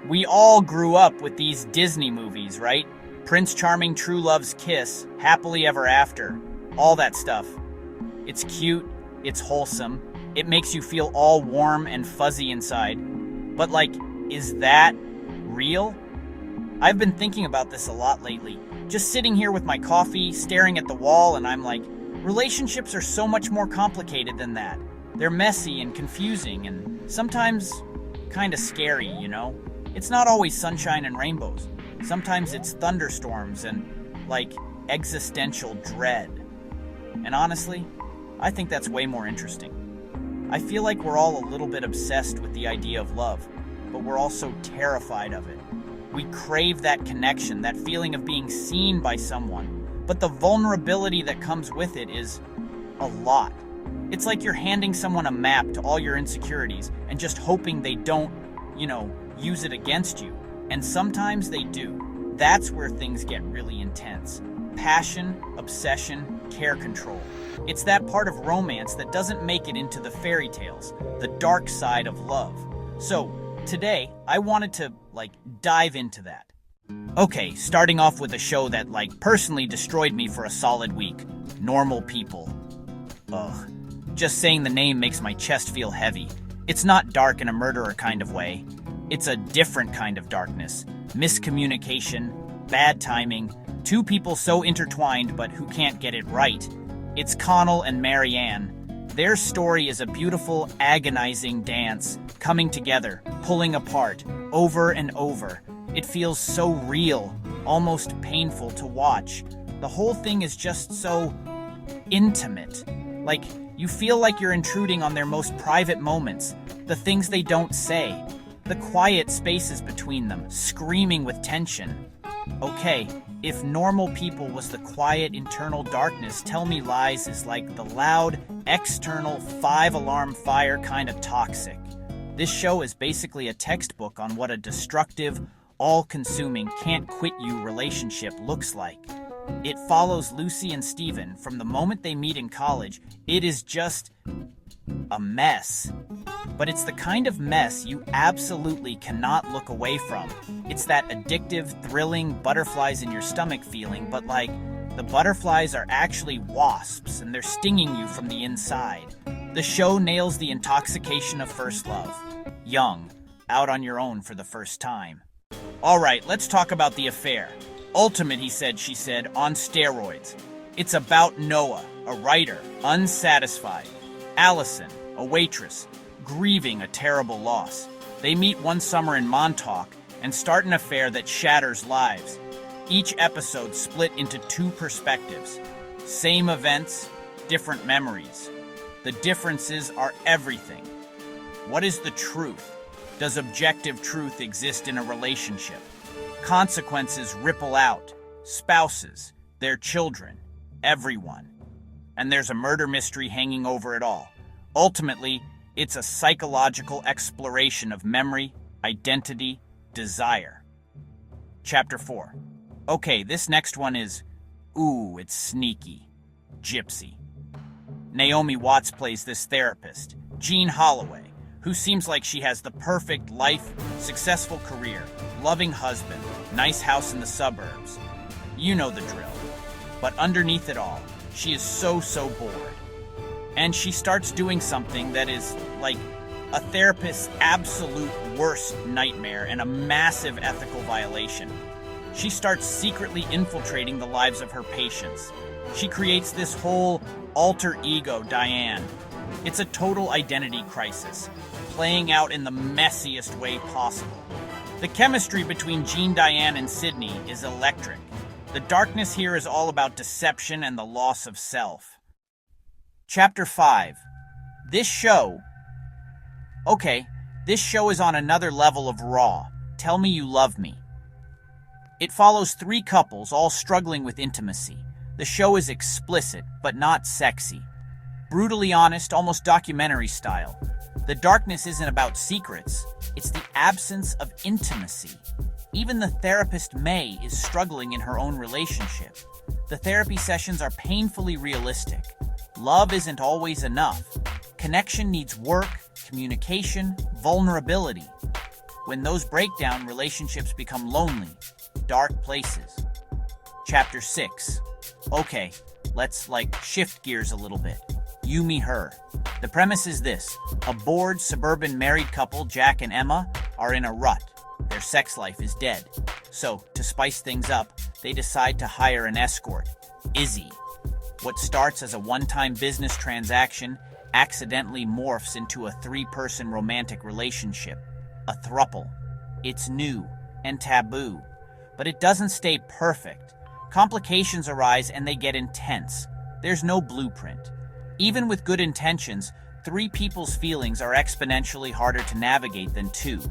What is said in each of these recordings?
We all grew up with these Disney movies, right? Prince Charming, True Love's Kiss, Happily Ever After, all that stuff. It's cute, it's wholesome, it makes you feel all warm and fuzzy inside. But is that real? I've been thinking about this a lot lately. Just sitting here with my coffee, staring at the wall, and I'm like, relationships are so much more complicated than that. They're messy and confusing and sometimes kind of scary, you know? It's not always sunshine and rainbows. Sometimes it's thunderstorms and, existential dread. And honestly, I think that's way more interesting. I feel like we're all a little bit obsessed with the idea of love, but we're also terrified of it. We crave that connection, that feeling of being seen by someone, but the vulnerability that comes with it is a lot. It's like you're handing someone a map to all your insecurities and just hoping they don't, use it against you. And sometimes they do. That's where things get really intense. Passion, obsession, care control. It's that part of romance that doesn't make it into the fairy tales, the dark side of love. So, today, I wanted to, dive into that. Okay, starting off with a show that, personally destroyed me for a solid week. Normal People. Ugh. Just saying the name makes my chest feel heavy. It's not dark in a murderer kind of way. It's a different kind of darkness. Miscommunication, bad timing, two people so intertwined but who can't get it right. It's Connell and Marianne. Their story is a beautiful, agonizing dance, coming together, pulling apart, over and over. It feels so real, almost painful to watch. The whole thing is just so intimate. You feel like you're intruding on their most private moments, the things they don't say, the quiet spaces between them, screaming with tension. Okay, if Normal People was the quiet internal darkness, Tell Me Lies is like the loud, external, five-alarm fire kind of toxic. This show is basically a textbook on what a destructive, all-consuming, can't-quit-you relationship looks like. It follows Lucy and Steven from the moment they meet in college. It is just a mess. But it's the kind of mess you absolutely cannot look away from. It's that addictive, thrilling, butterflies in your stomach feeling, but the butterflies are actually wasps and they're stinging you from the inside. The show nails the intoxication of first love. Young, out on your own for the first time. Alright, let's talk about the affair. Ultimate, he said, she said, on steroids. It's about Noah, a writer, unsatisfied. Allison, a waitress, grieving a terrible loss. They meet one summer in Montauk and start an affair that shatters lives. Each episode split into two perspectives. Same events, different memories. The differences are everything. What is the truth? Does objective truth exist in a relationship? Consequences ripple out. Spouses, their children, everyone. And there's a murder mystery hanging over it all. Ultimately, it's a psychological exploration of memory, identity, desire. Chapter 4. Okay, this next one is, ooh, it's sneaky. Gypsy. Naomi Watts plays this therapist, Jean Holloway, who seems like she has the perfect life, successful career, loving husband, nice house in the suburbs. You know the drill. But underneath it all, she is so bored. And she starts doing something that is like a therapist's absolute worst nightmare and a massive ethical violation. She starts secretly infiltrating the lives of her patients. She creates this whole alter ego, Diane. It's a total identity crisis, playing out in the messiest way possible. The chemistry between Jean, Diane, and Sydney is electric. The darkness here is all about deception and the loss of self. Chapter 5. This show is on another level of raw. Tell Me You Love Me. It follows three couples all struggling with intimacy. The show is explicit, but not sexy. Brutally honest, almost documentary style. The darkness isn't about secrets. It's the absence of intimacy. Even the therapist May is struggling in her own relationship. The therapy sessions are painfully realistic. Love isn't always enough. Connection needs work, communication, vulnerability. When those break down, relationships become lonely, dark places. Chapter 6. Okay, let's shift gears a little bit. You, me, her. The premise is this. A bored suburban married couple, Jack and Emma, are in a rut. Their sex life is dead. So, to spice things up, they decide to hire an escort, Izzy. What starts as a one-time business transaction accidentally morphs into a three-person romantic relationship, a throuple. It's new and taboo, but it doesn't stay perfect. Complications arise and they get intense. There's no blueprint. Even with good intentions, three people's feelings are exponentially harder to navigate than two.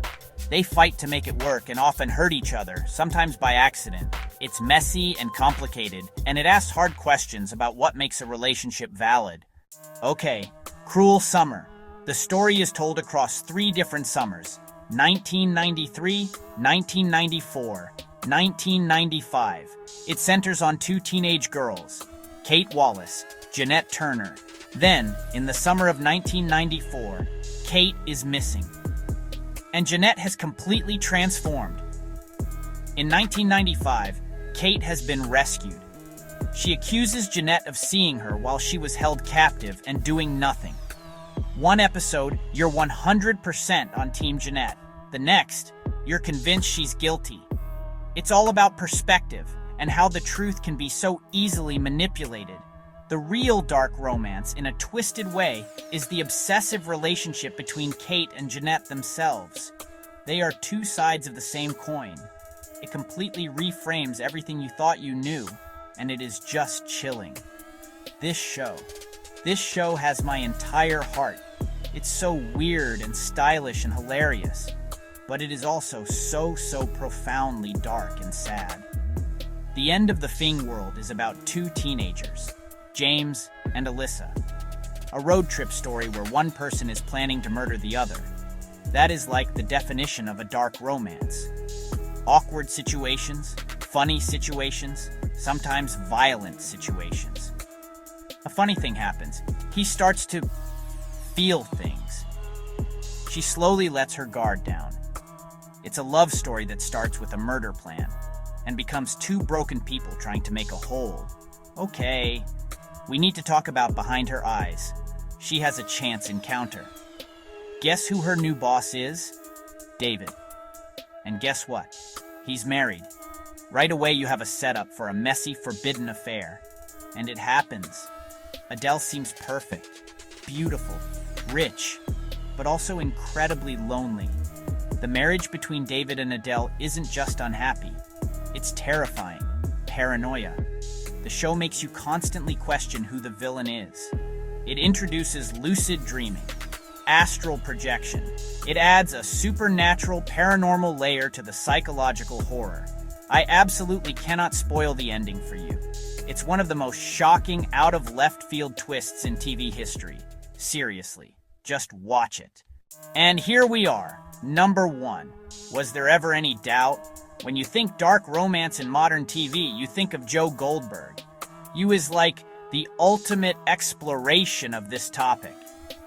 They fight to make it work and often hurt each other, sometimes by accident. It's messy and complicated, and it asks hard questions about what makes a relationship valid. Okay, Cruel Summer. The story is told across 3 different summers: 1993, 1994, 1995. It centers on 2 teenage girls, Kate Wallace, Jeanette Turner. Then, in the summer of 1994, Kate is missing. And Jeanette has completely transformed. In 1995, Kate has been rescued. She accuses Jeanette of seeing her while she was held captive and doing nothing. One episode, you're 100% on Team Jeanette. The next, you're convinced she's guilty. It's all about perspective and how the truth can be so easily manipulated. The real dark romance, in a twisted way, is the obsessive relationship between Kate and Jeanette themselves. They are 2 sides of the same coin. It completely reframes everything you thought you knew, and it is just chilling. This show has my entire heart. It's so weird and stylish and hilarious, but it is also so profoundly dark and sad. The End of the Fing World is about 2 teenagers, James and Alyssa. A road trip story where one person is planning to murder the other. That is like the definition of a dark romance. Awkward situations, funny situations, sometimes violent situations. A funny thing happens. He starts to feel things. She slowly lets her guard down. It's a love story that starts with a murder plan and becomes 2 broken people trying to make a whole. Okay, we need to talk about Behind Her Eyes. She has a chance encounter. Guess who her new boss is? David. And guess what? He's married. Right away you have a setup for a messy, forbidden affair. And it happens. Adele seems perfect, beautiful, rich, but also incredibly lonely. The marriage between David and Adele isn't just unhappy. It's terrifying, paranoia. The show makes you constantly question who the villain is. It introduces lucid dreaming, astral projection. It adds a supernatural, paranormal layer to the psychological horror. I absolutely cannot spoil the ending for you. It's one of the most shocking, out-of-left-field twists in TV history. Seriously, just watch it. And here we are, number 1. Was there ever any doubt? When you think dark romance in modern TV, you think of Joe Goldberg. You is like the ultimate exploration of this topic.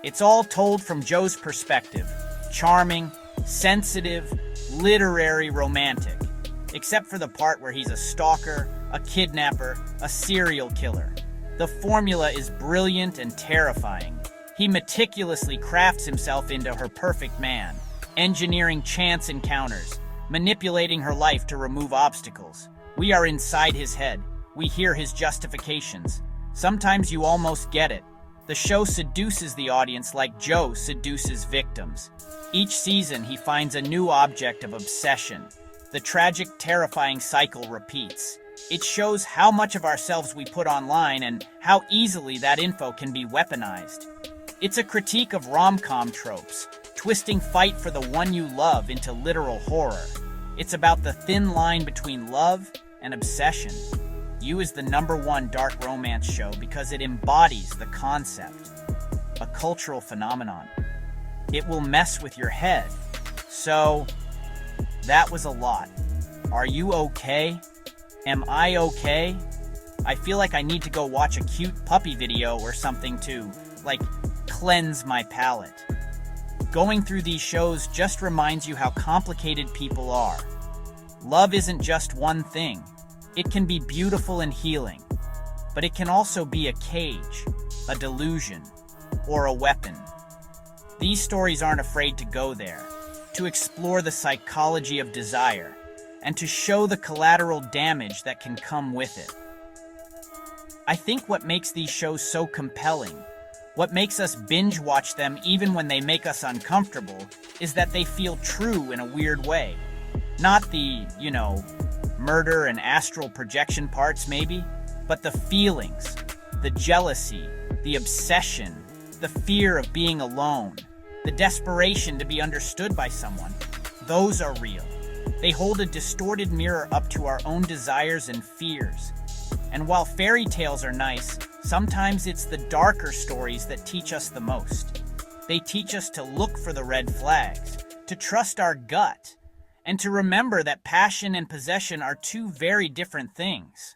It's all told from Joe's perspective. Charming, sensitive, literary, romantic. Except for the part where he's a stalker, a kidnapper, a serial killer. The formula is brilliant and terrifying. He meticulously crafts himself into her perfect man, engineering chance encounters, manipulating her life to remove obstacles. We are inside his head. We hear his justifications. Sometimes you almost get it. The show seduces the audience like Joe seduces victims. Each season, he finds a new object of obsession. The tragic, terrifying cycle repeats. It shows how much of ourselves we put online and how easily that info can be weaponized. It's a critique of rom-com tropes, twisting fight for the one you love into literal horror. It's about the thin line between love and obsession. You is the number 1 dark romance show because it embodies the concept, a cultural phenomenon. It will mess with your head. So, that was a lot. Are you okay? Am I okay? I feel like I need to go watch a cute puppy video or something to, cleanse my palate. Going through these shows just reminds you how complicated people are. Love isn't just one thing. It can be beautiful and healing, but it can also be a cage, a delusion, or a weapon. These stories aren't afraid to go there, to explore the psychology of desire, and to show the collateral damage that can come with it. I think what makes these shows so compelling, what makes us binge watch them even when they make us uncomfortable, is that they feel true in a weird way. Not the, murder and astral projection parts maybe, but the feelings, the jealousy, the obsession, the fear of being alone, the desperation to be understood by someone. Those are real. They hold a distorted mirror up to our own desires and fears. And while fairy tales are nice, sometimes it's the darker stories that teach us the most. They teach us to look for the red flags, to trust our gut, and to remember that passion and possession are two very different things.